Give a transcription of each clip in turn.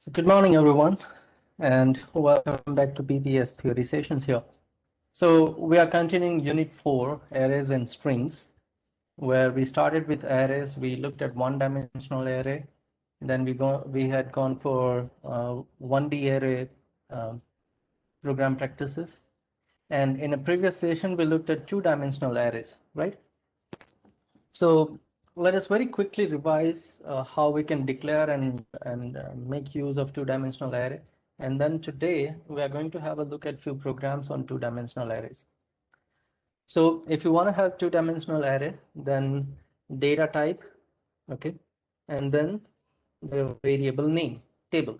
So good morning, everyone, and welcome back to PPS Theory Sessions here. So we are continuing Unit 4, Arrays and Strings, where we started with arrays. We looked at one-dimensional array. Then we had gone for 1D array program practices. And in a previous session, we looked at two-dimensional arrays, right? So let us very quickly revise how we can declare and make use of two-dimensional array. And then today we are going to have a look at few programs on two-dimensional arrays. So if you want to have two-dimensional array, then data type, okay, and then the variable name table.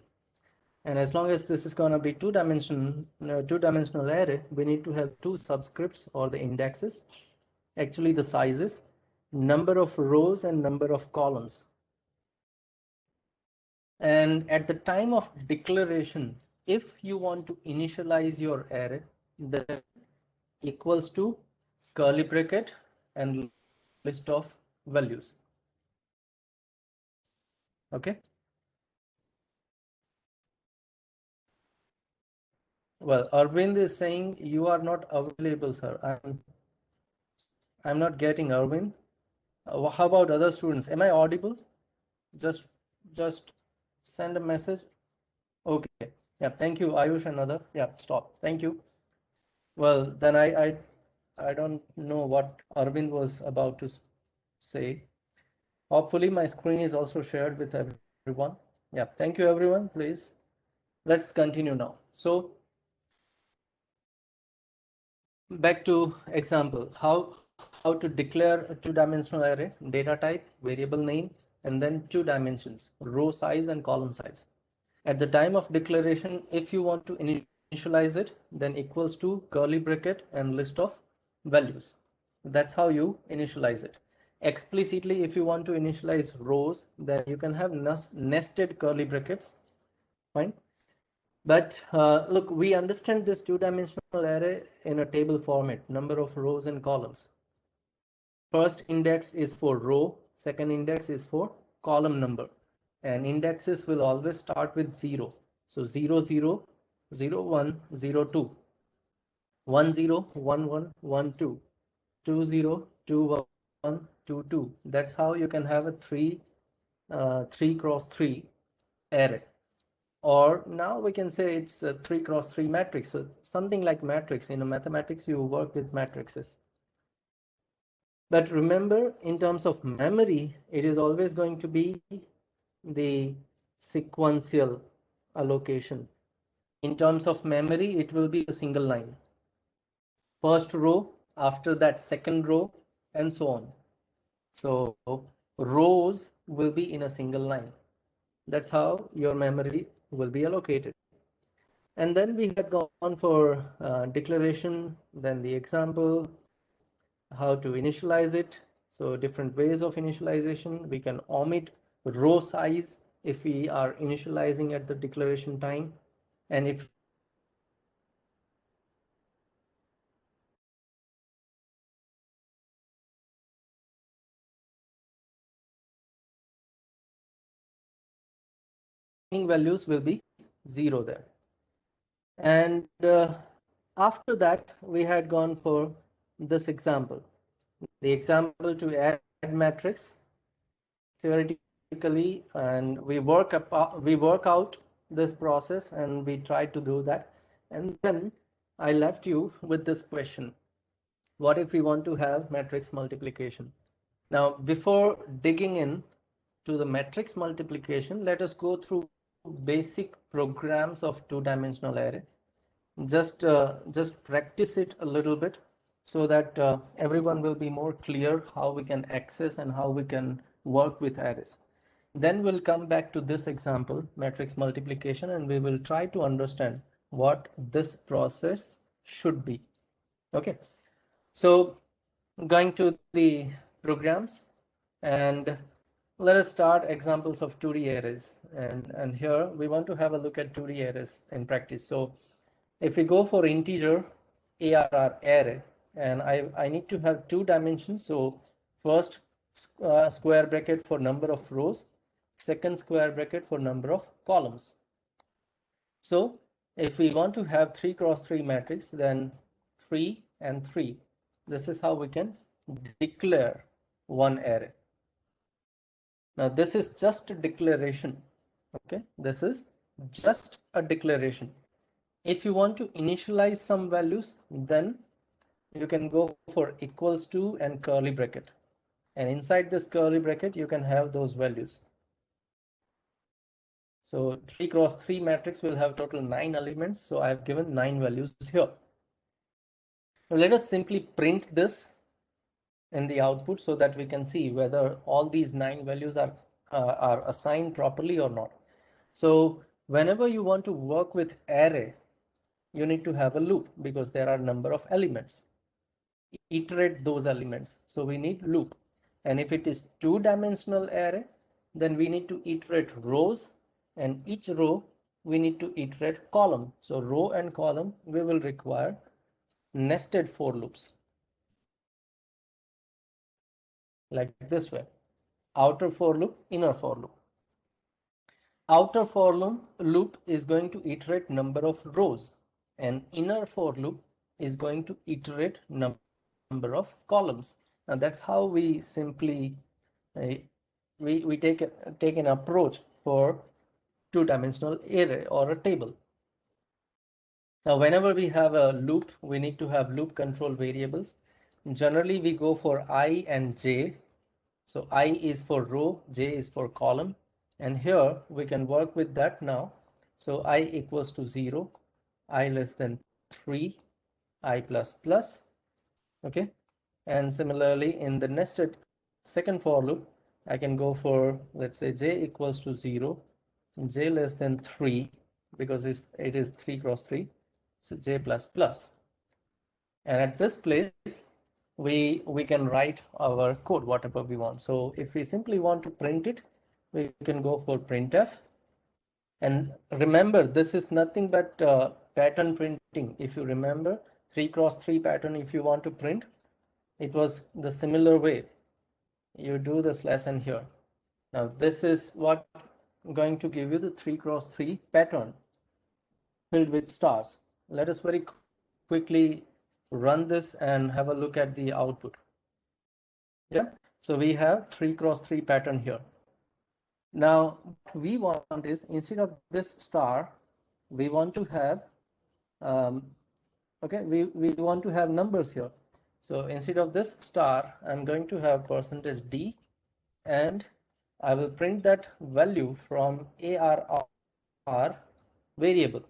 And as long as this is going to be two-dimensional array, we need to have two subscripts or the indexes, actually the sizes, number of rows and number of columns. And at the time of declaration, if you want to initialize your array, then equals to curly bracket and list of values. Okay. Well, Arvind is saying you are not available, sir. I'm not getting Arvind. How about other students? Am I audible? Just send a message. Okay. Yeah. Thank you, Ayush. Another. Yeah. Stop. Thank you. Well, then I don't know what Arvind was about to say. Hopefully my screen is also shared with everyone. Yeah. Thank you, everyone. Please. Let's continue now. So back to example. How to declare a two-dimensional array, data type, variable name, and then two dimensions, row size and column size. At the time of declaration, if you want to initialize it, then equals to curly bracket and list of values. That's how you initialize it. Explicitly, if you want to initialize rows, then you can have nested curly brackets. Fine. But look, we understand this two-dimensional array in a table format, number of rows and columns. First index is for row, second index is for column number, and indexes will always start with 0. So 0, 0, 0, 1, 0, 2, 1, 0, 1, 1, 1, 2, 2, 0, 2, 1, 2, 2. That's how you can have a 3 cross 3 array. Or now we can say it's a 3 cross 3 matrix. So something like matrix. In mathematics, you work with matrices. But remember, in terms of memory, it is always going to be the sequential allocation. In terms of memory, it will be a single line. First row, after that second row, and so on. So rows will be in a single line. That's how your memory will be allocated. And then we had gone for declaration, then the example, how to initialize it. So different ways of initialization. We can omit row size if we are initializing at the declaration time. And if values will be 0 there. And after that, we had gone for this example. The example to add matrix theoretically, and we work out this process, and we try to do that. And then I left you with this question: what if we want to have matrix multiplication? Now, before digging in to the matrix multiplication, let us go through basic programs of two-dimensional array. Just practice it a little bit so that everyone will be more clear how we can access and how we can work with arrays. Then we'll come back to this example, matrix multiplication, and we will try to understand what this process should be. Okay, so going to the programs, and let us start examples of 2D arrays. And here we want to have a look at 2D arrays in practice. So if we go for integer ARR array, and I need to have two dimensions. So first square bracket for number of rows, second square bracket for number of columns. So if we want to have 3 cross 3 matrix, then 3 and 3. This is how we can declare one array. Now this is just a declaration. Okay, this is just a declaration. If you want to initialize some values, then you can go for equals to and curly bracket. And inside this curly bracket, you can have those values. So 3 cross 3 matrix will have total 9 elements. So I've given 9 values here. Now let us simply print this in the output so that we can see whether all these 9 values are assigned properly or not. So whenever you want to work with array, you need to have a loop because there are number of elements. Iterate those elements. So we need loop. And if it is two-dimensional array, then we need to iterate rows, and each row we need to iterate column. So row and column, we will require nested for loops. Like this way. Outer for loop, inner for loop. Outer for loop is going to iterate number of rows, and inner for loop is going to iterate number of columns. Now that's how we simply we take an approach for two-dimensional array or a table. Now whenever we have a loop, we need to have loop control variables. Generally we go for I and j. So I is for row, j is for column, and here we can work with that now. So I equals to 0, I less than 3, I plus plus. Okay, and similarly in the nested second for loop, I can go for, let's say, j equals to 0, j less than 3, because it is 3 cross 3, so j plus plus. And at this place we can write our code whatever we want. So if we simply want to print it, we can go for printf. And remember, this is nothing but pattern printing. If you remember 3 cross 3 pattern, if you want to print, it was the similar way. You do the slash n here. Now this is what going to give you the 3 cross 3 pattern filled with stars. Let us very quickly run this and have a look at the output. Yeah, so we have 3 cross 3 pattern here. Now what we want is, instead of this star, we want to have okay, we want to have numbers here. So instead of this star, I'm going to have %d, and I will print that value from ARR variable.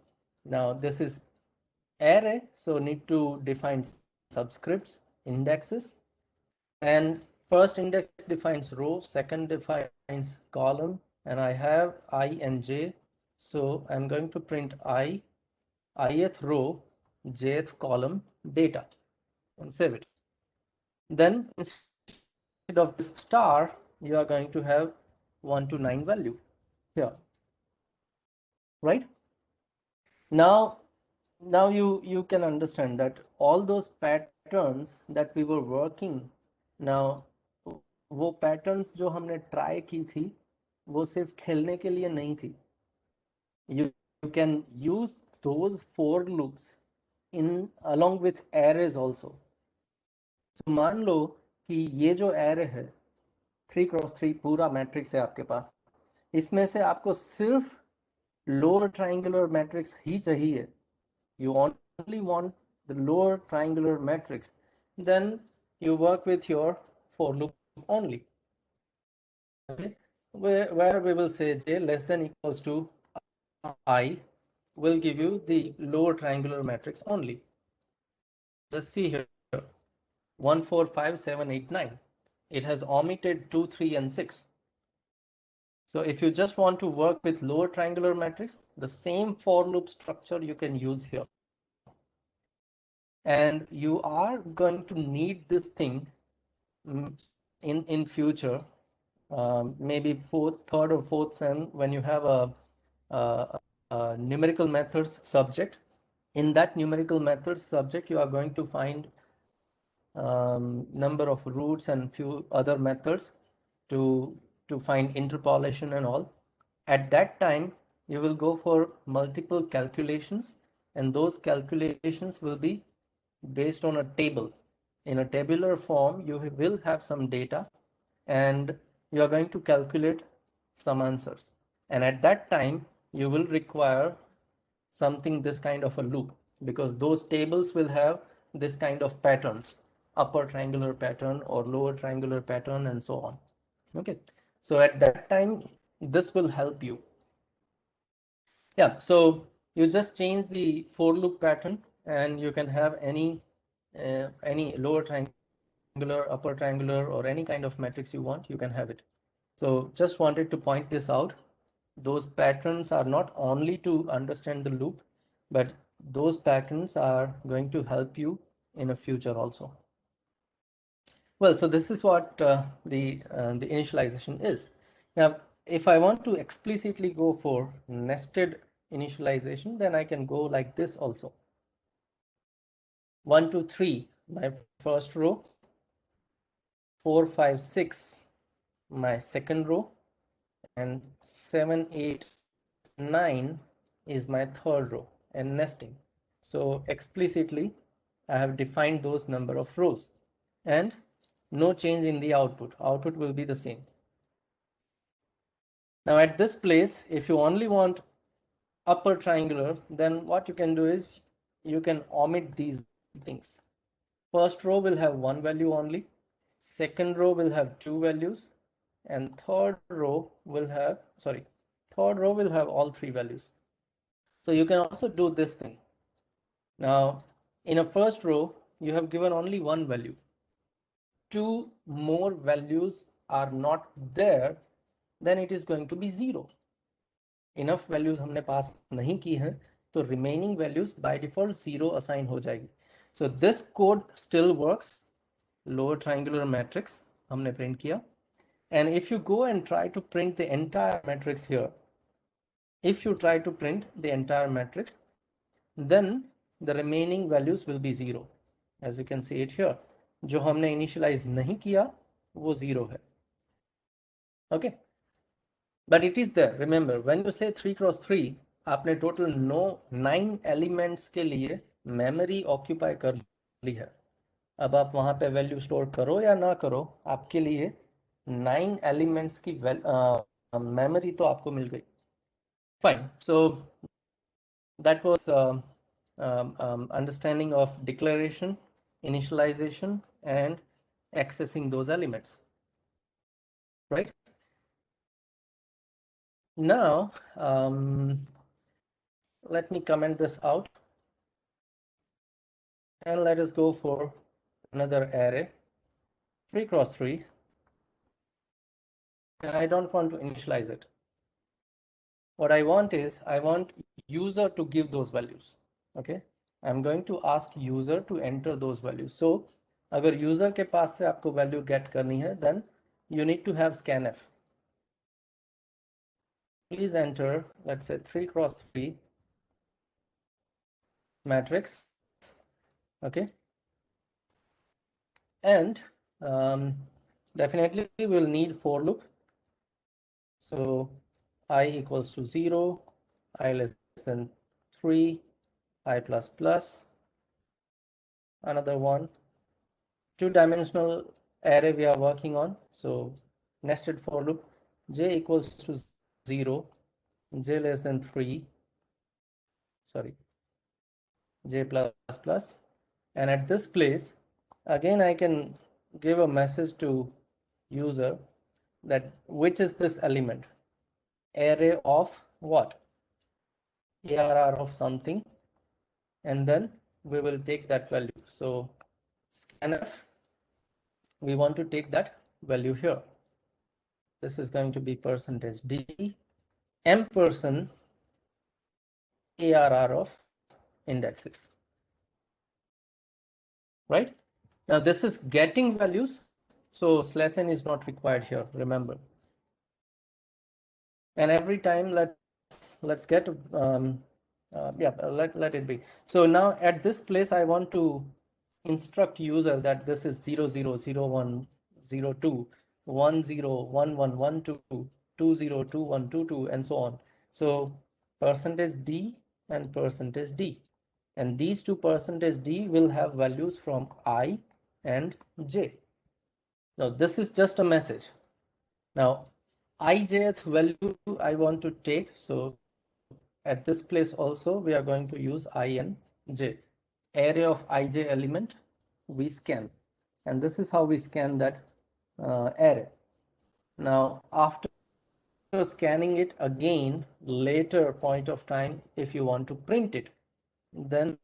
Now this is array, so need to define subscripts, indexes, and first index defines row, second defines column, and I have I and j. So I'm going to print ith row, jth column data, and save it. Then instead of this star, you are going to have 1 to 9 value here, right? Now you can understand that all those patterns that we were working, now वो patterns जो हमने try की थी, वो सिर्फ खेलने के लिए नहीं थी. You can use those for loops in along with arrays also. So मान लो कि ये जो array है 3 cross 3 पूरा मैट्रिक्स है आपके पास, इसमें से आपको सिर्फ lower triangular matrix ही चाहिए, you only want the lower triangular matrix, then you work with your for loop only. Okay, where we will say j less than equals to I will give you the lower triangular matrix only. Just see here, 1 4 5 7 8 9, it has omitted 2 3 and 6. So if you just want to work with lower triangular matrix, the same for loop structure you can use here. And you are going to need this thing in future, maybe third or fourth sem, when you have a numerical methods subject. In that numerical methods subject, you are going to find number of roots and few other methods to find interpolation and all. At that time, you will go for multiple calculations, and those calculations will be based on a table. In a tabular form, you will have some data and you are going to calculate some answers. And at that time, you will require something this kind of a loop, because those tables will have this kind of patterns, upper triangular pattern or lower triangular pattern and so on. Okay, so at that time, this will help you. Yeah, so you just change the for loop pattern and you can have any lower triangular, upper triangular, or any kind of matrix you want, you can have it. So just wanted to point this out. Those patterns are not only to understand the loop, but those patterns are going to help you in a future also. Well, so this is what the initialization is. Now, if I want to explicitly go for nested initialization, then I can go like this also. 1, 2, 3, my first row. 4, 5, 6, my second row, and 7, 8, 9 is my third row, and nesting. So explicitly, I have defined those number of rows, and no change in the output. Output will be the same. Now at this place, if you only want upper triangular, then what you can do is you can omit these things. First row will have one value only, second row will have two values, and third row will have all three values. So you can also do this thing. Now in a first row, you have given only one value. Two more values are not there, then it is going to be 0. Enough values हमने पास नहीं की हैं, तो remaining values by default 0 assign हो जाएगी. So this code still works. Lower triangular matrix हमने print किया. And if you go and try to print the entire matrix here, then the remaining values will be 0. As you can see it here, जो हमने initialize नहीं किया वो 0 है. Okay, but it is there. Remember, when you say 3x3, आपने total 9 elements के लिए memory occupy कर ली है. अब आप वहाँ पे value store करो या ना करो, आपके लिए 9 elements की memory तो आपको मिल गई. Fine. So that was understanding of declaration, initialization, and accessing those elements, right? Now, let me comment this out, and let us go for another array, 3x3, and I don't want to initialize it. What I want is, I want user to give those values. Okay, I'm going to ask user to enter those values. So अगर user के पास से आपको value get करनी है, then you need to have scanf. Please enter, let's say 3x3 matrix. Okay, and definitely we'll need for loop. So I equals to 0, I less than 3, I plus plus, another one. Two-dimensional array we are working on, so nested for loop. J equals to 0, j less than 3, sorry, j plus plus, and at this place again I can give a message to user that which is this element, array of what, ARR of something, and then we will take that value. So scanf, we want to take that value here. This is going to be %d ampersand ARR of indexes. Right? Now this is getting values, so /n is not required here, remember. And every time let's get let it be. So now at this place I want to instruct user that this is 0, 0, 0, 1, 0, 2, 1, 0, 1, 1, 1, 2, 2, 0, 2, 1, 2, 2, and so on. So %d and %d, and these two %d will have values from I and j. Now this is just a message. Now ijth value I want to take, so at this place also we are going to use I and j. Array of ij element we scan, and this is how we scan that array. Now after scanning it again later point of time, if you want to print it, then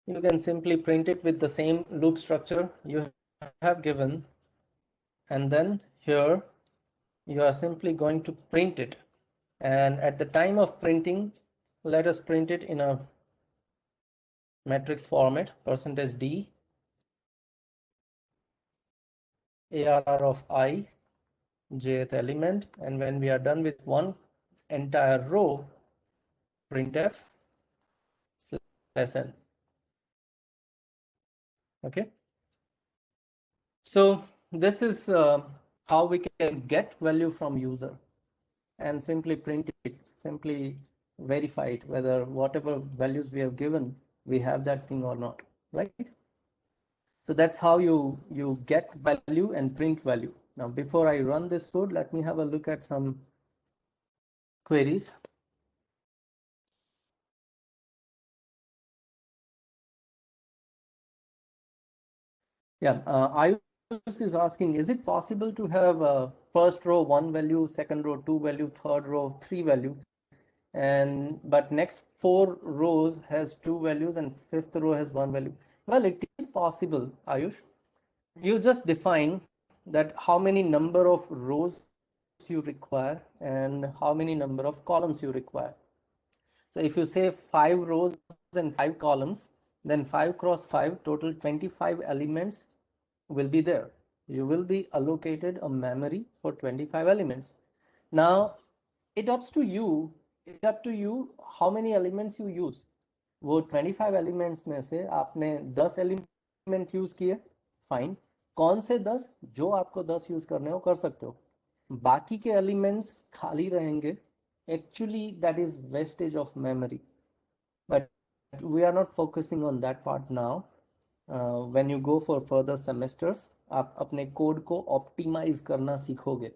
you can simply print it with the same loop structure you have given, and then here you are simply going to print it, and at the time of printing, let us print it in a matrix format, %d arr of I, jth element, and when we are done with one entire row, printf /n. Okay, so this is how we can get value from user and simply print it, simply verify it whether whatever values we have given, we have that thing or not, right? So that's how you get value and print value. Now before I run this code, let me have a look at some queries. Yeah, Ayush is asking, is it possible to have first row 1 value, second row 2 value, third row 3 value, and but next 4 rows has 2 values and fifth row has 1 value? Well, it is possible, Ayush. You just define that how many number of rows you require and how many number of columns you require. So if you say 5 rows and 5 columns, then 5 cross 5, total 25 elements will be there. You will be allocated a memory for 25 elements. Now it's up to you how many elements you use. वो 25 elements में से आपने 10 element use किए, fine. कौन से 10? जो आपको 10 use करने हो कर सकते हो. बाकी के एलिमेंट्स खाली रहेंगे. Actually that is wastage of memory, but we are not focusing on that part now. When you go for further semesters, आप अपने कोड को ऑप्टिमाइज करना सीखोगे,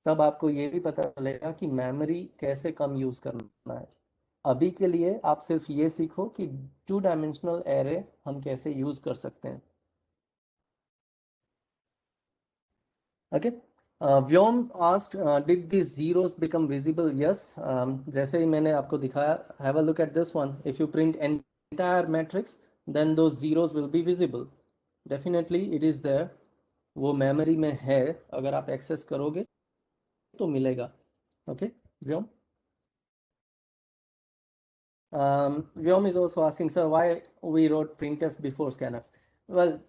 तब आपको ये भी पता चलेगा कि मेमोरी कैसे कम यूज करना है. अभी के लिए आप सिर्फ ये सीखो कि 2 डायमेंशनल एरे हम कैसे यूज कर सकते हैं. Okay, Vyom asked, did these zeros become visible? Yes, जैसे ही मैंने आपको दिखाया. Have a look at this one. If you print entire matrix, then those zeros will be visible. Definitely it is there. वो memory में है, अगर आप access करोगे तो मिलेगा. Okay, Vyom. Vyom is also asking, sir, why we wrote printf before scanf? Well,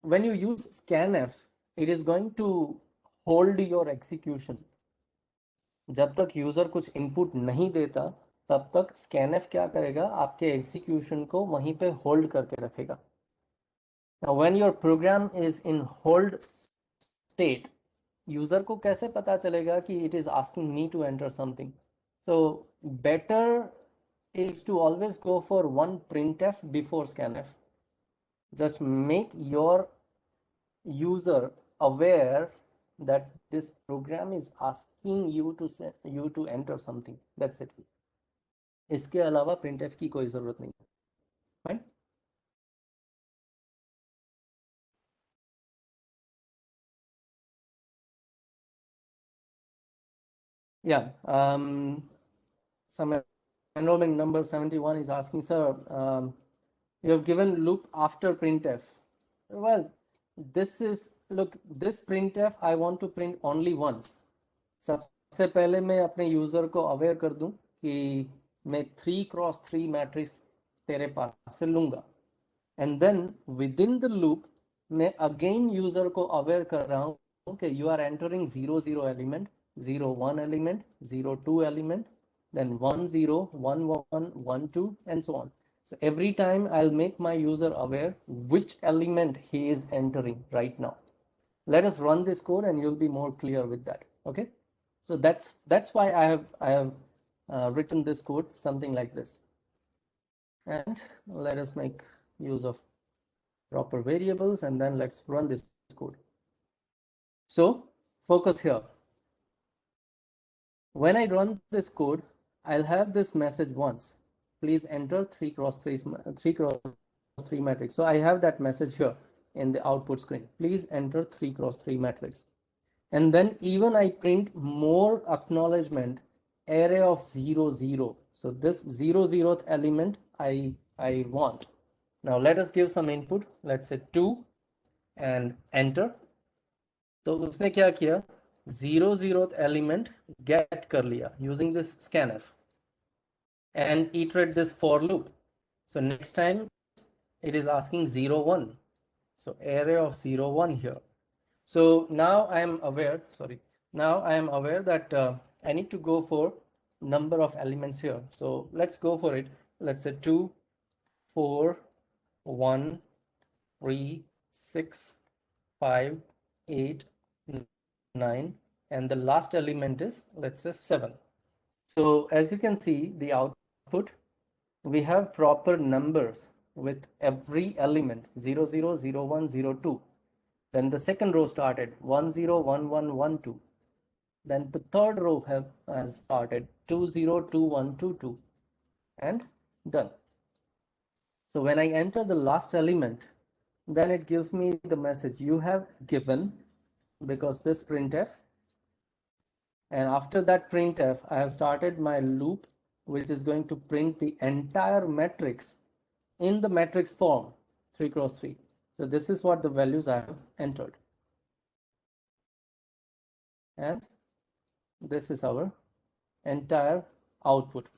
when you use scanf, it is going to hold your execution. जब तक यूजर कुछ इनपुट नहीं देता, तब तक scanf क्या करेगा, आपके एग्जीक्यूशन को वहीं पे होल्ड करके रखेगा. Now, when your program is in hold state, user को कैसे पता चलेगा कि it is asking me to enter something? So better is to always go for one printf before scanf. Just make your user aware that this program is asking you to enter something. That's it. इसके अलावा printf की कोई जरूरत नहीं. Fine. Yeah. Some enrollment number 71 is asking, sir, you have given loop after printf. Well, this is, look, this printf I want to print only once. सबसे पहले मैं अपने यूजर को अवेयर कर दूं कि मैं 3x3 मैट्रिक्स तेरे पास से लूंगा, and then within the loop मैं अगेन यूजर को अवेयर कर रहा हूं कि you are entering 0 element, 0 1 element, 0 2 element, then 1 0 1 1 1 2 and so on. So every time I'll make my user aware which element he is entering right now. Let us run this code and you'll be more clear with that. Okay, So that's why I have written this code something like this. And let us make use of proper variables, and then let's run this code. So focus here. When I run this code, I'll have this message once. Please enter 3x3 matrix. So I have that message here in the output screen. Please enter 3x3 matrix. And then even I print more acknowledgement array of 0, 0. So this 0th element I want. Now let us give some input. Let's say 2 and enter. तो उसने क्या किया, 0th element get कर लिया using this scanf and iterate this for loop. So next time it is asking 0, 1. So array of 0, 1 here. So now I am aware, that I need to go for number of elements here. So let's go for it. Let's say 2, 4, 1, 3, 6, 5, 8, 9, and the last element is, let's say, 7. So as you can see, the output, we have proper numbers with every element 0, 0, 0, 1, 0, 2. Then the second row started 1, 0, 1, 1, 1, 2. Then the third row has started 2, 0, 2, 1, 2, 2, and done. So when I enter the last element, then it gives me the message you have given, because this printf, and after that printf I have started my loop, which is going to print the entire matrix in the matrix form 3x3. So this is what the values I have entered, and this is our entire output.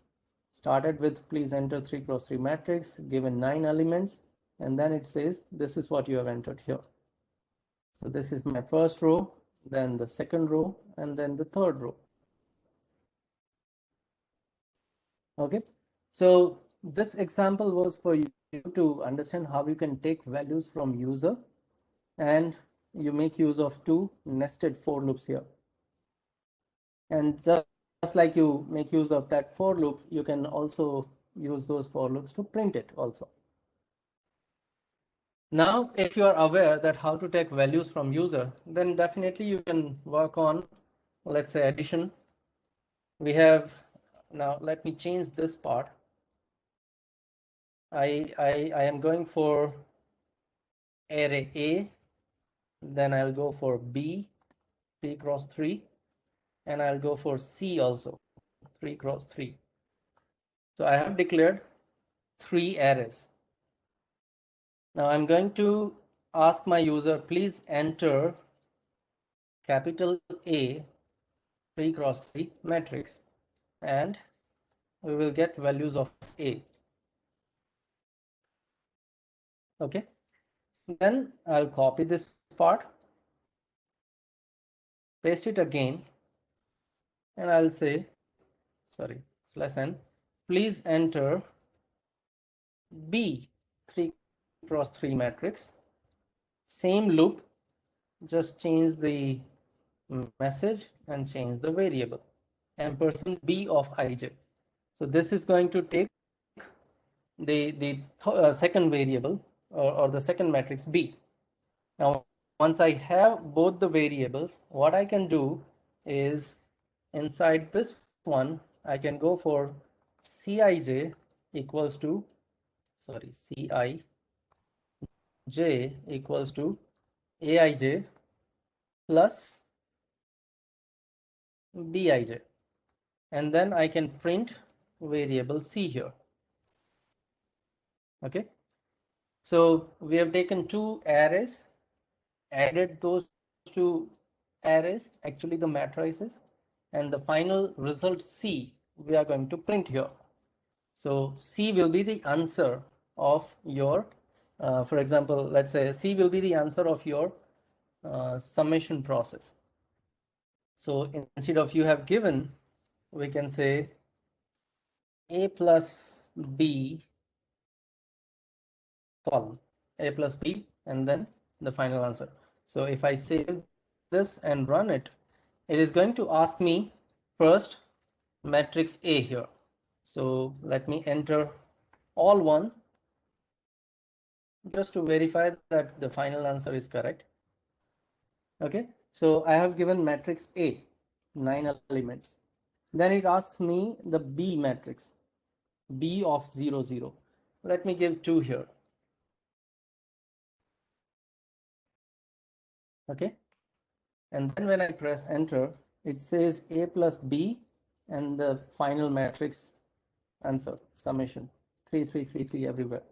Started with please enter 3x3 matrix, given 9 elements, and then it says this is what you have entered here. So this is my first row, then the second row, and then the third row. Okay, so this example was for you to understand how you can take values from user and you make use of two nested for loops here. And just like you make use of that for loop, you can also use those for loops to print it also. Now, if you are aware that how to take values from user, then definitely you can work on, let's say, addition. We have, now let me change this part. I am going for array A, then I'll go for B, 3x3, and I'll go for C also, 3x3. So I have declared 3 arrays. Now I'm going to ask my user, please enter capital A 3x3 matrix, and we will get values of A. Okay, then I'll copy this part, paste it again, and I'll say, sorry, /n, please enter B 3x3 matrix. Same loop, just change the message and change the variable ampersand B of ij. So this is going to take the second variable or the second matrix B. Now once I have both the variables, what I can do is inside this one I can go for Cij equals to, sorry, Cij equals to Aij plus Bij, and then I can print variable C here. Okay, so we have taken two arrays, added those two arrays, actually the matrices, and the final result C we are going to print here. So C will be the answer of your, for example, let's say C will be the answer of your summation process. So instead of you have given, we can say A plus B column, A plus B, and then the final answer. So if I save this and run it, it is going to ask me first matrix A here. So let me enter all ones just to verify that the final answer is correct. Okay, so I have given matrix A, 9 elements. Then it asks me the B matrix, B of 0, 0. Let me give 2 here. Okay, and then when I press enter, it says A plus B and the final matrix answer, summation, 3, 3, 3, 3 everywhere.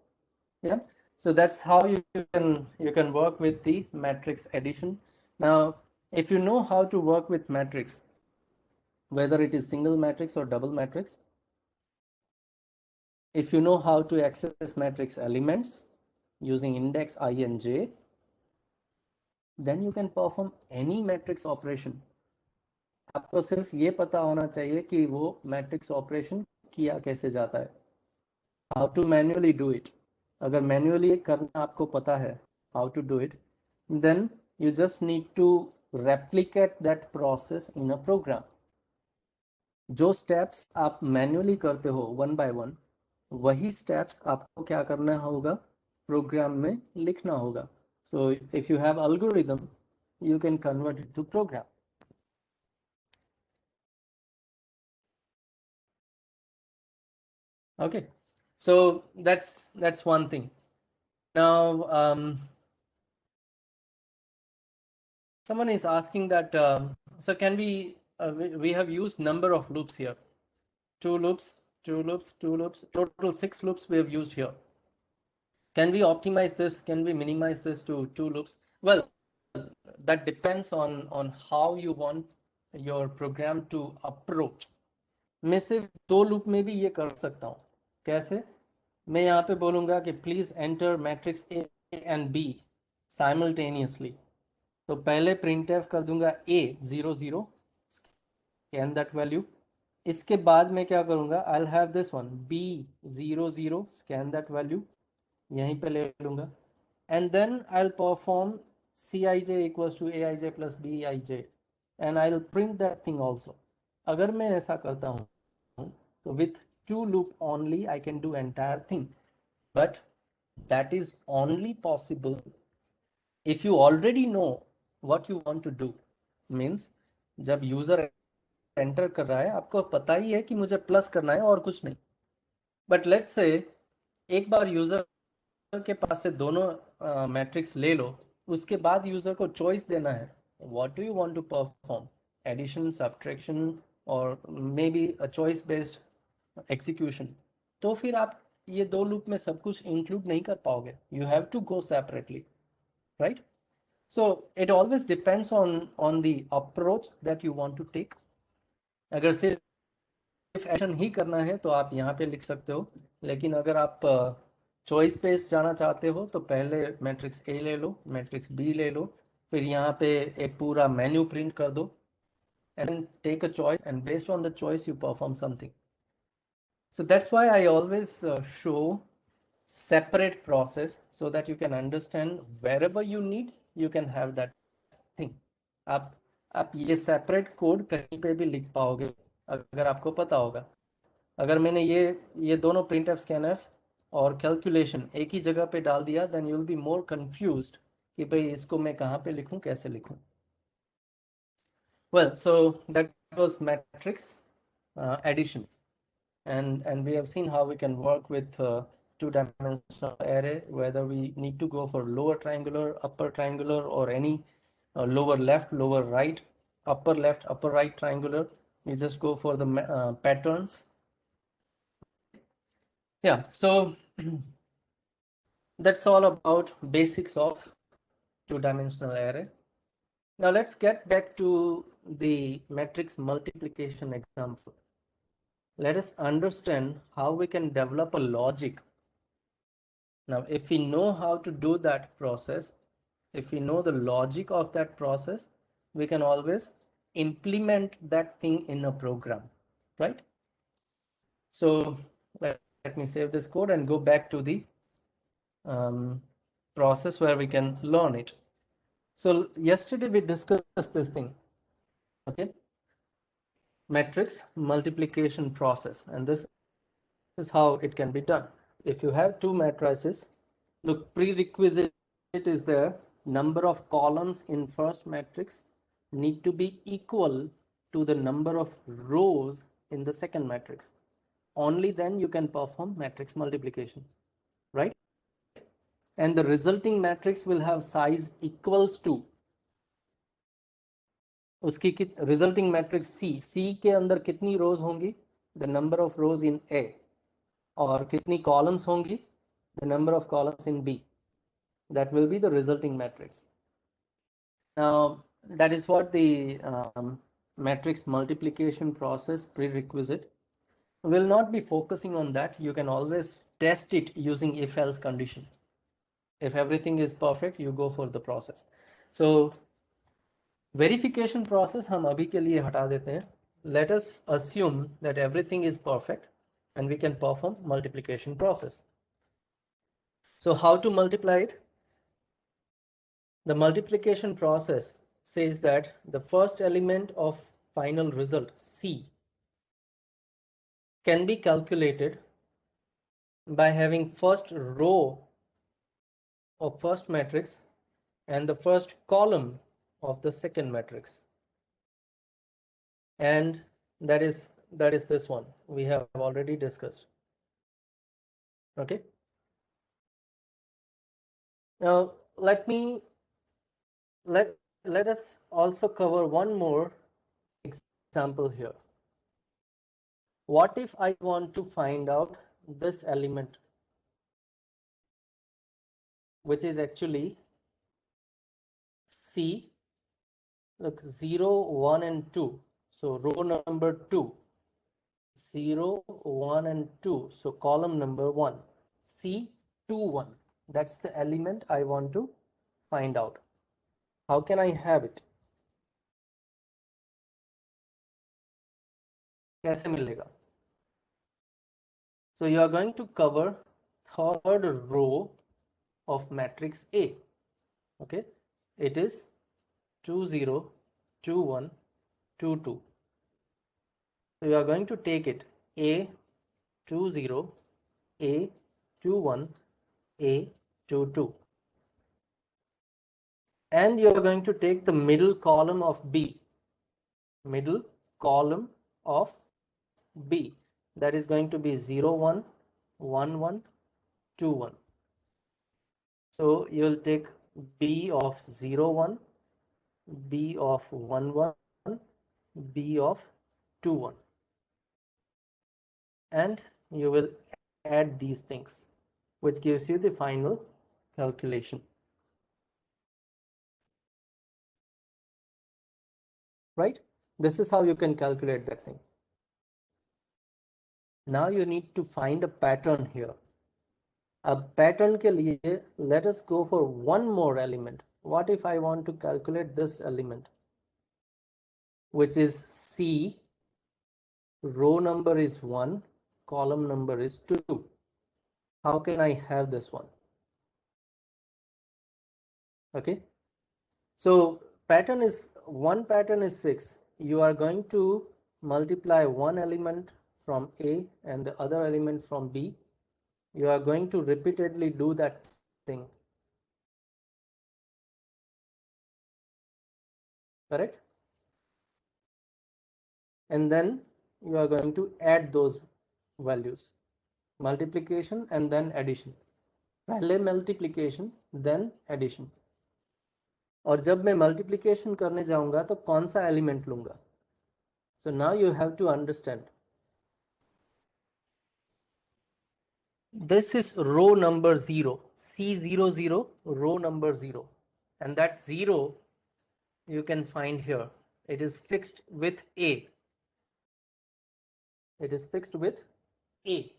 Yeah, so that's how you can work with the matrix addition. Now, if you know how to work with matrix, whether it is single matrix or double matrix, if you know how to access matrix elements using index I and j, then you can perform any matrix operation. आपको सिर्फ ये पता होना चाहिए कि वो matrix operation किया कैसे जाता है, how to manually do it. अगर मैन्युअली करना आपको पता है how to do it, then you just need to replicate that process in a program. जो steps आप manually करते हो one by one, वही steps आपको क्या करना होगा, program में लिखना होगा. So if you have algorithm, you can convert it to program. Okay, so that's one thing. Now someone is asking that so can we have used number of loops here, 2 loops, 2 loops, 2 loops, total 6 loops we have used here. Can we optimize this? Can we minimize this to 2 loops? Well, that depends on how you want your program to approach. मैं सिर्फ 2 loop में भी ये कर सकता हूँ. कैसे? मैं यहाँ पे बोलूँगा कि please enter matrix A and B simultaneously. तो पहले printf कर दूंगा a 0 0, scan that value. इसके बाद मैं क्या करूँगा, I'll have this one b 0 0, scan that value, यहीं पे ले लूँगा. And then I'll perform cij equals to aij plus bij and I'll print that thing also. अगर मैं ऐसा करता हूँ तो with 2 loop only I can do entire thing, but that is only possible if you already know what you want to do. Means जब user enter कर रहा है आपको पता ही है कि मुझे प्लस करना है और कुछ नहीं. बट लेट्स से एक बार यूजर के पास से दोनों मैट्रिक्स ले लो, उसके बाद यूजर को चॉइस देना है, what do you want to perform, addition, subtraction और maybe a choice based execution. तो फिर आप ये 2 लूप में सब कुछ इंक्लूड नहीं कर पाओगे. You have to go separately, right? So it always depends on the approach that you want to take. अगर सिर्फ एक्शन ही करना है तो आप यहाँ पे लिख सकते हो, लेकिन अगर आप चॉइस बेस्ड जाना चाहते हो तो पहले मैट्रिक्स ए ले लो, मैट्रिक्स बी ले लो, फिर यहाँ पे एक पूरा मेन्यू प्रिंट कर दो and take a choice, and based on the choice you perform something. So that's why I always show separate process so that you can understand wherever you need you can have that thing. आप ये separate code कहीं पे भी लिख पाओगे अगर आपको पता होगा. अगर मैंने ये दोनों प्रिंट एफ, स्कैन एफ और कैलकुलेशन एक ही जगह पे डाल दिया, then you will be more confused कि भाई इसको मैं कहाँ पे लिखूं, कैसे लिखूं. Well, so that was matrix addition, and we have seen how we can work with 2-dimensional array, whether we need to go for lower triangular, upper triangular, or any lower left, lower right, upper left, upper right triangular. You just go for the patterns. Yeah, so that's all about basics of 2-dimensional array. Now let's get back to the matrix multiplication example. Let us understand how we can develop a logic. Now, if we know how to do that process, if we know the logic of that process, we can always implement that thing in a program, right? So let me save this code and go back to the process where we can learn it. So yesterday we discussed this thing, okay? matrix multiplication process, and this is how it can be done. If you have two matrices, look, prerequisite is there, number of columns in first matrix need to be equal to the number of rows in the second matrix. Only then you can perform matrix multiplication, right? And the resulting matrix will have size equals to उसकी resulting matrix C के अंदर कितनी rows होंगी, the number of rows in A, और कितनी columns होंगी, the number of columns in B. That will be the resulting matrix. Now that is what the matrix multiplication process prerequisite. Will not be focusing on that. You can always test it using if-else condition. If everything is perfect, you go for the process. So verification process हम अभी के लिए हटा देते हैं. Let us assume that everything is perfect and we can perform multiplication process. So how to multiply it? The multiplication process says that the first element of final result C can be calculated by having first row of first matrix and the first column of the second matrix, and that is this one we have already discussed. Okay, now let us also cover one more example here. What if I want to find out this element, which is actually C, look, 0, 1 and 2. So row number 2, 0, 1 and 2. So column number 1, C 2 1. That's the element I want to find out. How can I have it? कैसे मिलेगा? So you are going to cover third row of matrix A. Okay, it is 2 0, 2 1, 2 2. So you are going to take it A 2 0, A 2 1, A 2 2. And you are going to take the middle column of B. Middle column of B. That is going to be 0 1, 1 1, 2 1. So you will take B of 0 1, B of 1 1, B of 2 1. And you will add these things, which gives you the final calculation. Right? This is how you can calculate that thing. Now you need to find a pattern here. A pattern के लिए, let us go for one more element. What if I want to calculate this element, which is C, row number is 1, column number is 2. How can I have this one? Okay, so one pattern is fixed. You are going to multiply one element from A and the other element from B. You are going to repeatedly do that thing. Correct? And then you are going to add those values. Multiplication and then addition. पहले multiplication then addition. और जब मैं multiplication करने जाऊंगा तो कौन सा element लूंगा? So now you have to understand. This is row number 0, C00, row number 0, and that 0 you can find here. It is fixed with A. It is fixed with A.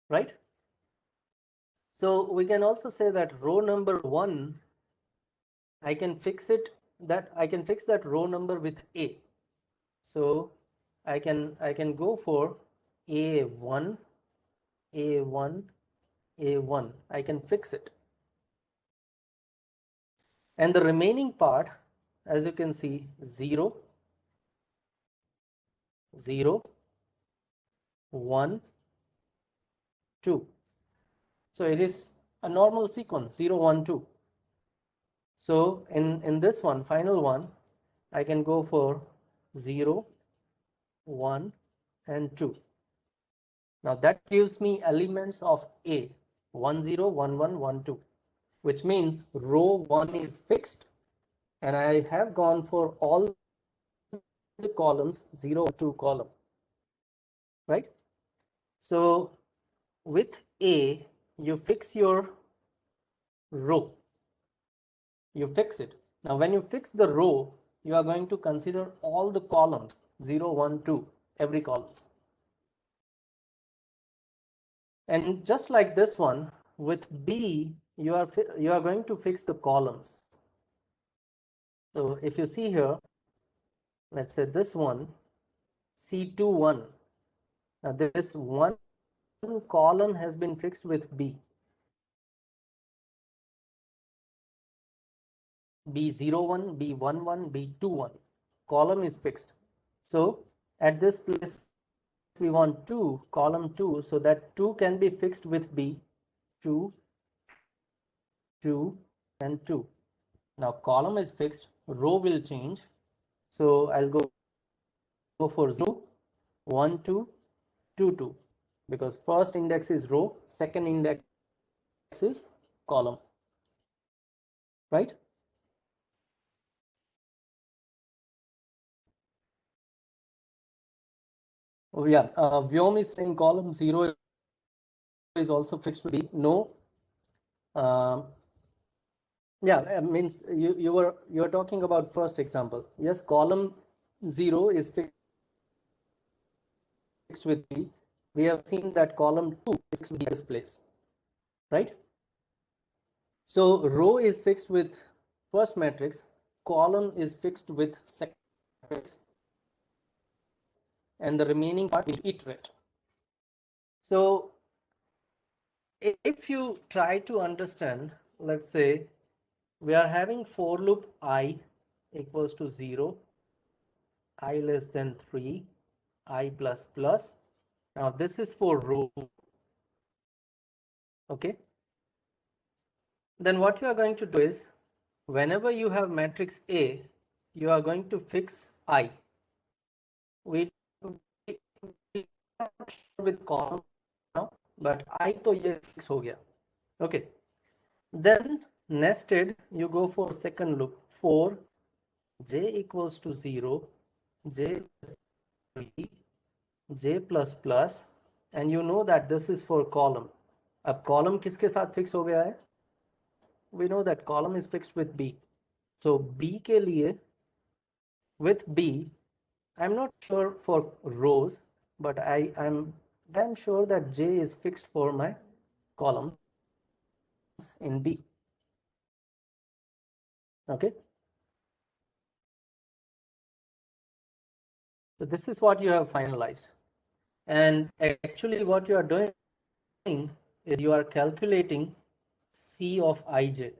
Right? So we can also say that row number 1, I can fix that row number with A. So I can go for A1, A1, A1. I can fix it. And the remaining part as you can see, 0, 0, 1, 2. So it is a normal sequence, 0, 1, 2. So in this one, final one, I can go for 0, 1, and 2. Now that gives me elements of A, 1, 0, 1, 1, 1, 2, which means row 1 is fixed, and I have gone for all the columns 0, 2 column, right? So with A, you fix your row, you fix it. Now when you fix the row, you are going to consider all the columns 0, 1, 2, every columns. And just like this one, with B, you are going to fix the columns. So if you see here, let's say this one, C21. Now this one column has been fixed with B. B01, B11, B21. Column is fixed. So at this place, we want 2, column 2, so that 2 can be fixed with B. 2, 2, and 2. Now column is fixed, row will change. So I'll go for 0, 1, 2, 2, 2, because first index is row, second index is column, right? Oh yeah, Vyom is saying column 0 is also fixed with B. No. Yeah, means you were talking about first example. Yes, column 0 is fixed with B. We have seen that column 2 is fixed with this place, right? So row is fixed with first matrix, column is fixed with second matrix, and the remaining part will iterate. So if you try to understand, let's say we are having for loop I equals to 0, I less than 3, I plus plus. Now this is for row, okay? Then what you are going to do is, whenever you have matrix A, you are going to fix I. We with column now, but I to ye fix ho gaya. Okay. Then nested, you go for second loop for j equals to 0, j 3, j plus plus, and you know that this is for column. अब column किसके साथ fix हो गया है? We know that column is fixed with B. So B के लिए with B, I'm not sure for rows, but I'm damn sure that J is fixed for my columns in B. Okay. So this is what you have finalized. And actually what you are doing is you are calculating C of ij.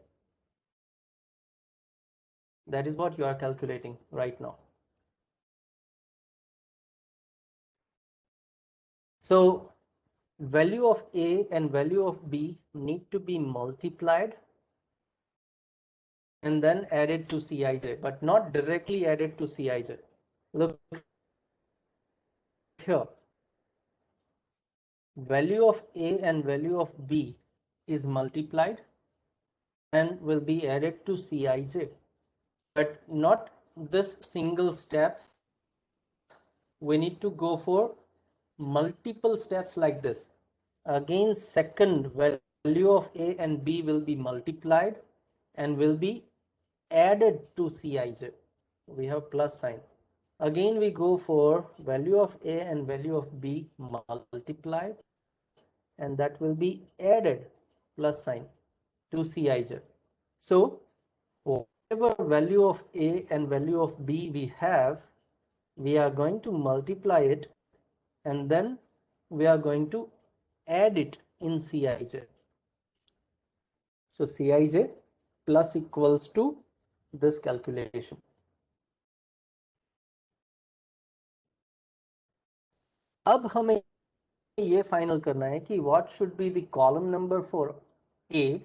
That is what you are calculating right now. So value of A and value of B need to be multiplied and then added to Cij, but not directly added to Cij. Look here. Value of A and value of B is multiplied and will be added to Cij, but not this single step. We need to go for multiple steps like this. Again, second value of A and B will be multiplied and will be added to Cij. We have plus sign. Again, we go for value of A and value of B multiplied, and that will be added plus sign to Cij. So whatever value of A and value of B we have, we are going to multiply it and then we are going to add it in Cij. So Cij plus equals to this calculation. अब हमें ये final करना है कि what should be the column number for A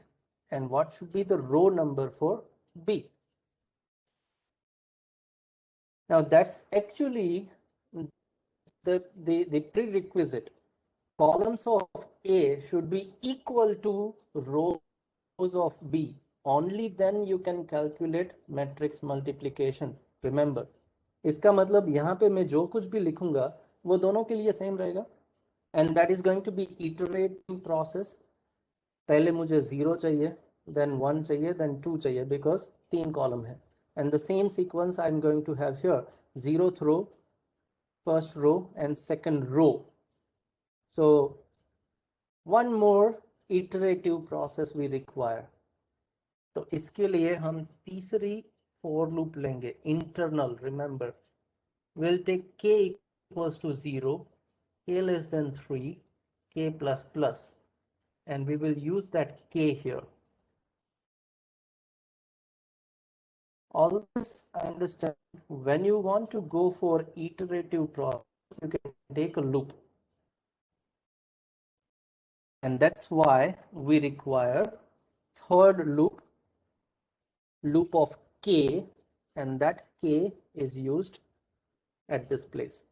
and what should be the row number for B. Now that's actually the prerequisite. Columns of A should be equal to rows of B. Only then you can calculate matrix multiplication. Remember, इसका मतलब यहाँ पे मैं जो कुछ भी लिखूंगा वो दोनों के लिए सेम रहेगा, and that is going to be iterative process. पहले मुझे 0 चाहिए, then 1 चाहिए, then 2 चाहिए, because 3 कॉलम है, and the same sequence I am going to have here: 0th row, first row and second row. So one more iterative process we require. तो इसके लिए हम तीसरी for loop लेंगे, internal. Remember, we'll take k equals to 0, k less than 3, k plus plus, and we will use that k here. Always understand, when you want to go for iterative process, you can take a loop, and that's why we require third loop of k, and that k is used at this place,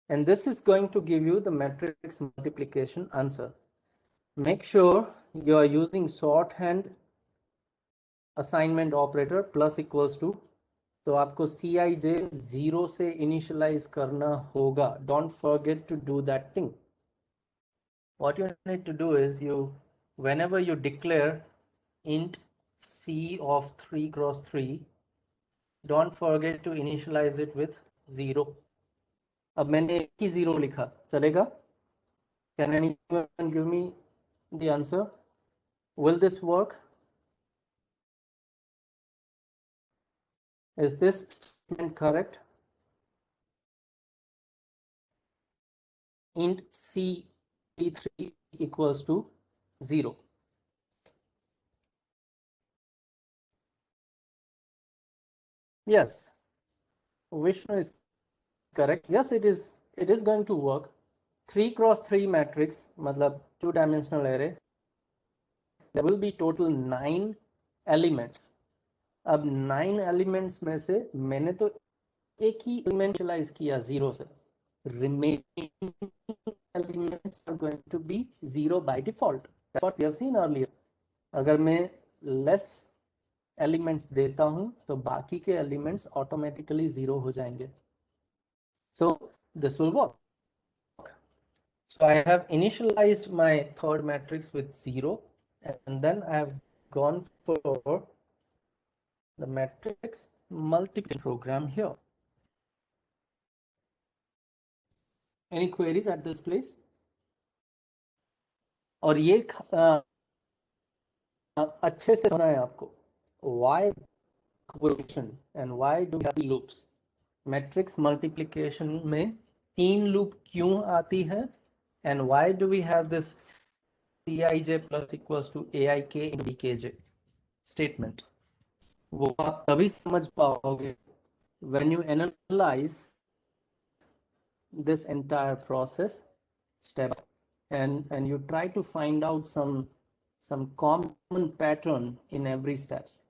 and this is going to give you the matrix multiplication answer. Make sure you are using shorthand assignment operator plus equals to, तो आपको Cij 0 से initialize करना होगा. Don't forget to do that thing. What you need to do is, whenever you declare int C of 3 cross 3, don't forget to initialize it with 0. अब मैंने एक ही 0 लिखा, चलेगा? Can anyone give me the answer? Will this work? Is this statement correct? Int C3 equals to 0. Yes, Vishnu is correct. Yes, it is going to work. 3 cross 3 matrix, मतलब 2-dimensional array. There will be total 9 elements. अब 9 elements में से मैंने तो एक ही element initialize किया 0 से. Remaining elements are going to be 0 by default. That's what we have seen earlier. अगर मैं less elements देता हूं तो बाकी के elements automatically 0 हो जाएंगे. So this will work. So I have initialized my third matrix with 0, and then I have gone for the matrix multiplication program here. Any queries at this place? और ये अच्छे से सुना है आपको. Why calculation and why do we have loops? Matrix multiplication में 3 loop क्यों आती है, and why do we have this Cij plus equals to Aik into Bkj statement? वो आप तभी समझ पाओगे when you analyze this entire process step, and you try to find out some common pattern in every steps.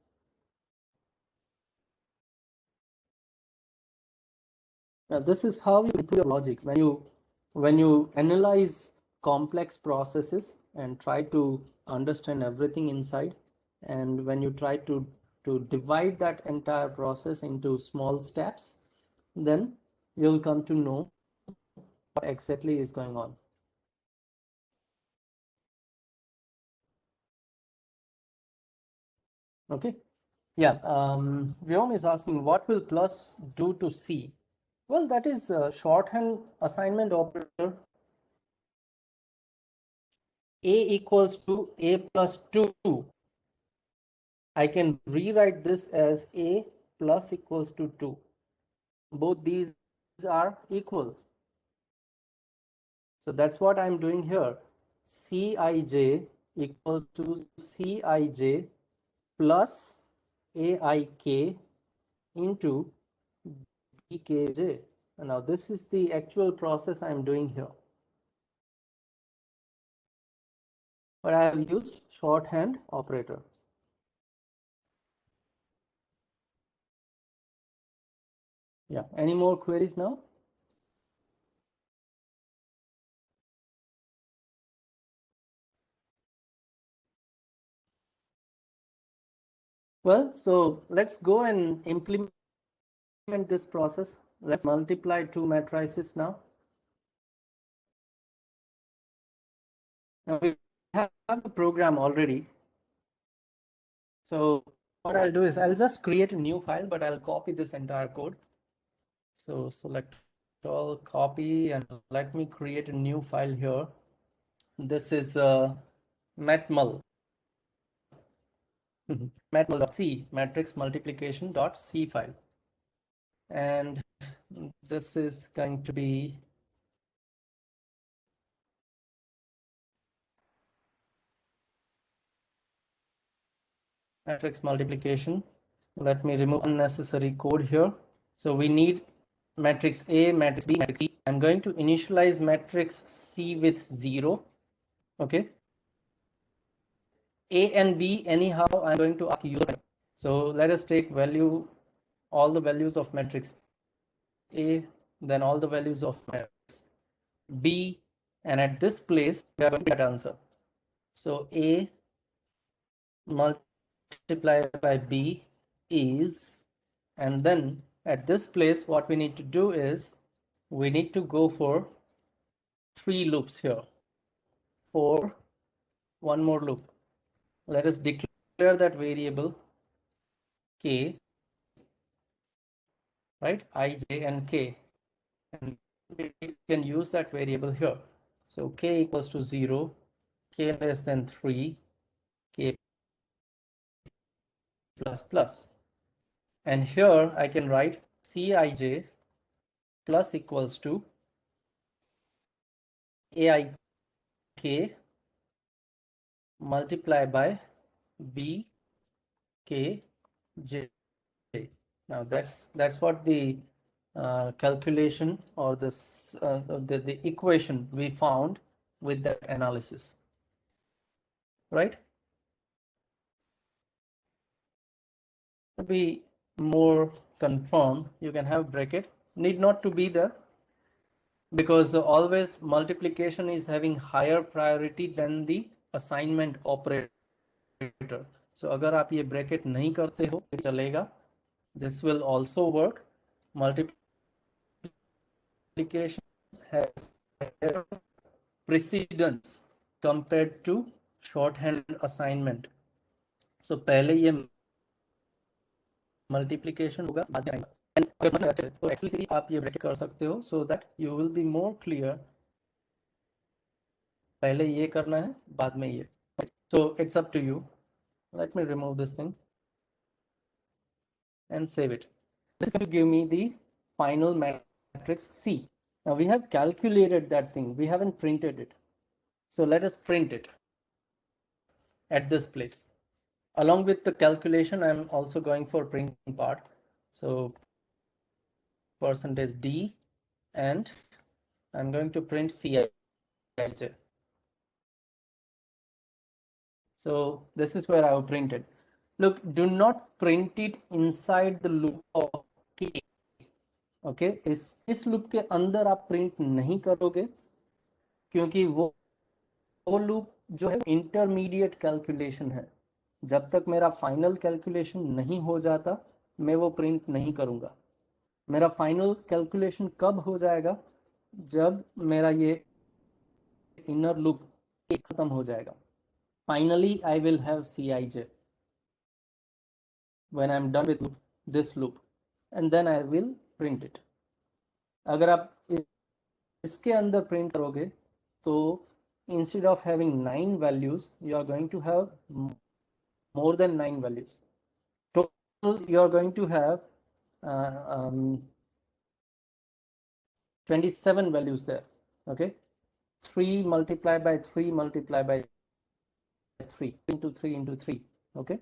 Now this is how you improve your logic when you analyze complex processes and try to understand everything inside, and when you try to divide that entire process into small steps, then you'll come to know what exactly is going on. Okay. Yeah, Vyom is asking, what will plus do to C? Well, that is a shorthand assignment operator. A equals to A plus 2. I can rewrite this as A plus equals to 2. Both these are equal. So that's what I'm doing here. Cij equals to Cij plus Aik into Bkj. And now this is the actual process I'm doing here. But I have used shorthand operator. Yeah, any more queries now? Well, so let's go and implement this process. Let's multiply two matrices now. Now we have a program already. So what I'll do is I'll just create a new file, but I'll copy this entire code. So select all, copy, and let me create a new file here. This is matmul. matmul.c, matrix multiplication.c file. And this is going to be matrix multiplication. Let me remove unnecessary code here. So we need matrix A, matrix B, matrix C. I'm going to initialize matrix C with 0. Okay. A and B, anyhow, I'm going to ask user. So let us take all the values of matrix A, then all the values of matrix B, and at this place, we are going to get answer. So A multiplied by B is, and then at this place, what we need to do is we need to go for 3 loops here, for one more loop. Let us declare that variable K, right? I, J, and K. And we can use that variable here. So K equals to 0, K less than 3, K plus plus. And here I can write Cij plus equals to Aik multiply by Bkj. Now that's what the calculation or this the equation we found with that analysis, right? To be more confirm, you can have bracket, need not to be there, because always multiplication is having higher priority than the assignment operator. So अगर आप ये bracket नहीं करते हो चलेगा, this will also work. Multiplication has precedence compared to shorthand assignment. So पहले ये multiplication होगा, बाद में तो explicitly आप ये bracket कर सकते हो so that you will be more clear. पहले ये करना है, बाद में ये. So it's up to you. Let me remove this thing and save it. This is going to give me the final matrix C. Now we have calculated that thing. We haven't printed it. So let us print it at this place. Along with the calculation, I'm also going for printing part. So %d, and I'm going to print Cij. So this is where I have printed. Look, do not print it inside the loop of K. Okay इस loop के अंदर आप print नहीं करोगे, क्योंकि वो loop जो है इंटरमीडिएट कैलकुलेशन है. जब तक मेरा फाइनल कैलकुलेशन नहीं हो जाता मैं वो प्रिंट नहीं करूंगा. मेरा फाइनल कैलकुलेशन कब हो जाएगा? जब मेरा ये इनर लूप खत्म हो जाएगा. Finally I will have Cij when I'm done with this loop, and then I will print it. अगर आप इसके अंदर प्रिंट करोगे तो instead of having 9 values you are going to have more than 9 values. Total you are going to have 27 values there. Okay, 3 multiplied by 3 multiplied by 3 into 3 into 3. Okay,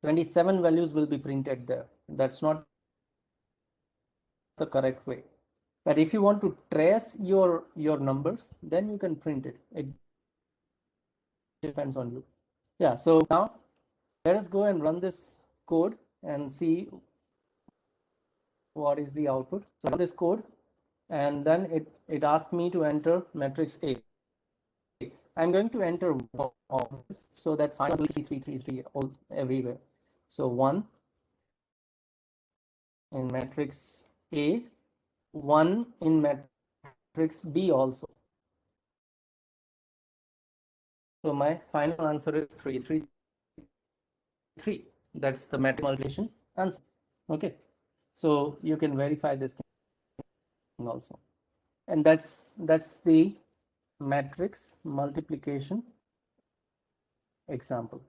27 values will be printed there. That's not the correct way. But if you want to trace your numbers, then you can print it. It depends on you. Yeah, so now let us go and run this code and see what is the output. So run this code, and then it asks me to enter matrix A. I'm going to enter one of this so that finally 3 all everywhere. So 1 in matrix A, 1 in matrix B also. So my final answer is 3, 3, 3. That's the matrix multiplication answer. Okay, so you can verify this thing also, and that's the matrix multiplication example.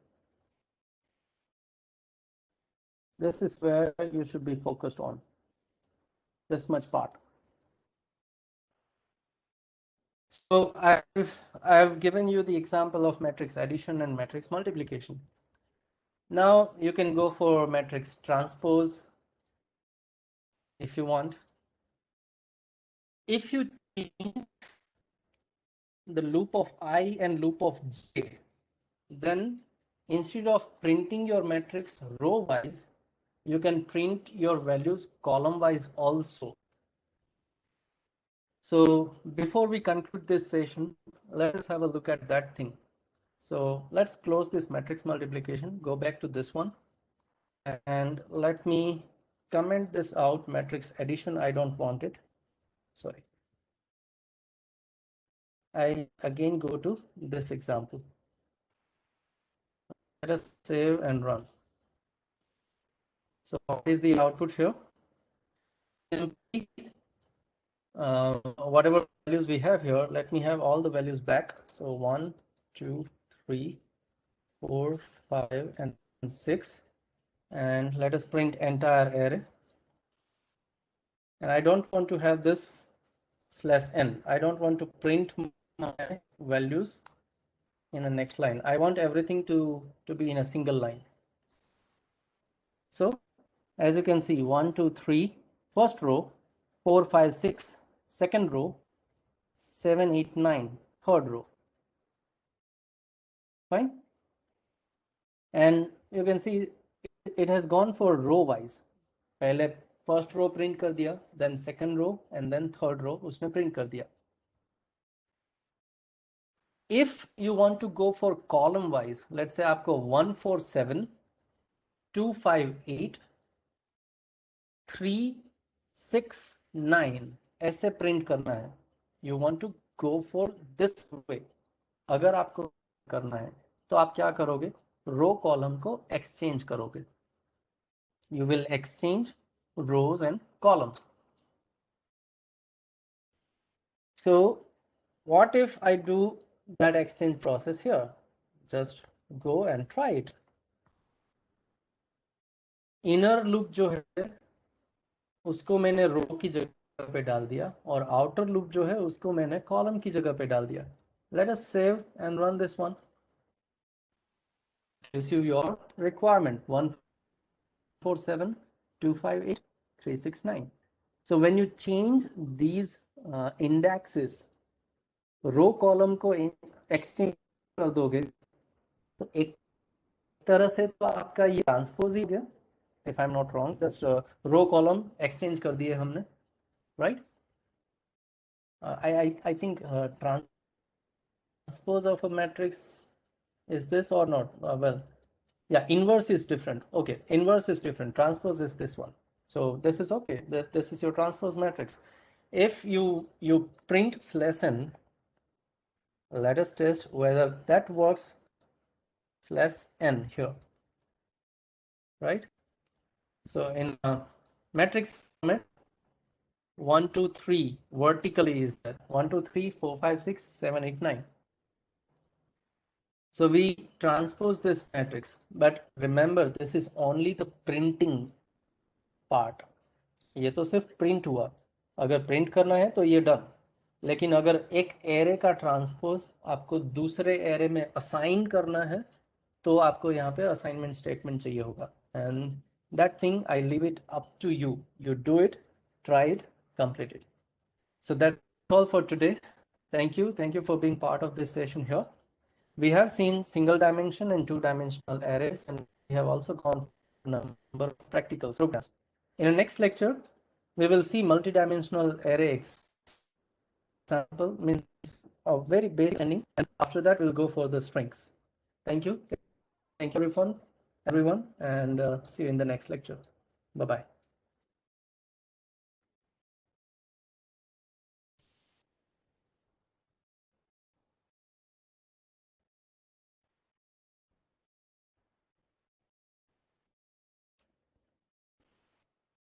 This is where you should be focused on, this much part. So I've given you the example of matrix addition and matrix multiplication. Now you can go for matrix transpose if you want. If you change the loop of I and loop of J, then instead of printing your matrix row wise, you can print your values column wise also. So before we conclude this session, let us have a look at that thing. So let's close this matrix multiplication, go back to this one, and let me comment this out. Matrix addition, I don't want it. Sorry. I again go to this example. Let us save and run. So what is the output here? Whatever values we have here, let me have all the values back. So 1, 2, 3, 4, 5, and 6. And let us print entire array. And I don't want to have this /n. I don't want to print my values in the next line. I want everything to be in a single line. So as you can see, 1, 2, 3, first row, 4, 5, 6, second row, 7, 8, 9, third row. Fine. And you can see it has gone for row wise. पहले first row print कर दिया, then second row, and then third row उसने print कर दिया. If you want to go for column wise, let's say आपको 1, 4, 7, 2, 5, 8, 3, 6, 9 ऐसे print करना है. You want to go for this way. अगर आपको करना है तो आप क्या करोगे? रो कॉलम को एक्सचेंज करोगे. You will exchange rows and columns. So what if I do that exchange process here? Just go and try it. Inner loop जो है उसको मैंने रो की जगह पे डाल दिया और outer loop जो है उसको मैंने column की जगह पे डाल दिया. Let us save and run this one. Gives you your requirement 1, 4, 7, 2, 5, 8, 3, 6, 9. So when you change these indexes, row column को एक्सचेंज कर दोगे तो एक तरह से तो आपका ये ट्रांसपोज ही गया. If I am not wrong, just row column exchange कर दिए हमने, right? I think transpose of a matrix is this or not? Well, yeah, inverse is different. Okay, inverse is different. Transpose is this one. So this is okay. This is your transpose matrix. If you print /n, let us test whether that works. /n here, right? So in matrix format, 1, 2, 3 vertically is that 1, 2, 3, 4, 5, 6, 7, 8, 9. So we transpose this matrix, but remember this is only the printing part. ये तो सिर्फ print हुआ. अगर print करना है तो ये done. लेकिन अगर एक एरे का ट्रांसपोज आपको दूसरे एरे में असाइन करना है तो आपको यहाँ पे असाइनमेंट स्टेटमेंट चाहिए होगा. And that thing I leave it up to you. You do it, try it, complete it. So that's all for today. Thank you. Thank you for being part of this session here. We have seen single dimension and two-dimensional arrays, and we have also gone for a number of practical programs. In the next lecture, we will see multi-dimensional array example, means a very basic ending, and after that we'll go for the strings. Thank you. Thank you everyone, and see you in the next lecture. Bye-bye.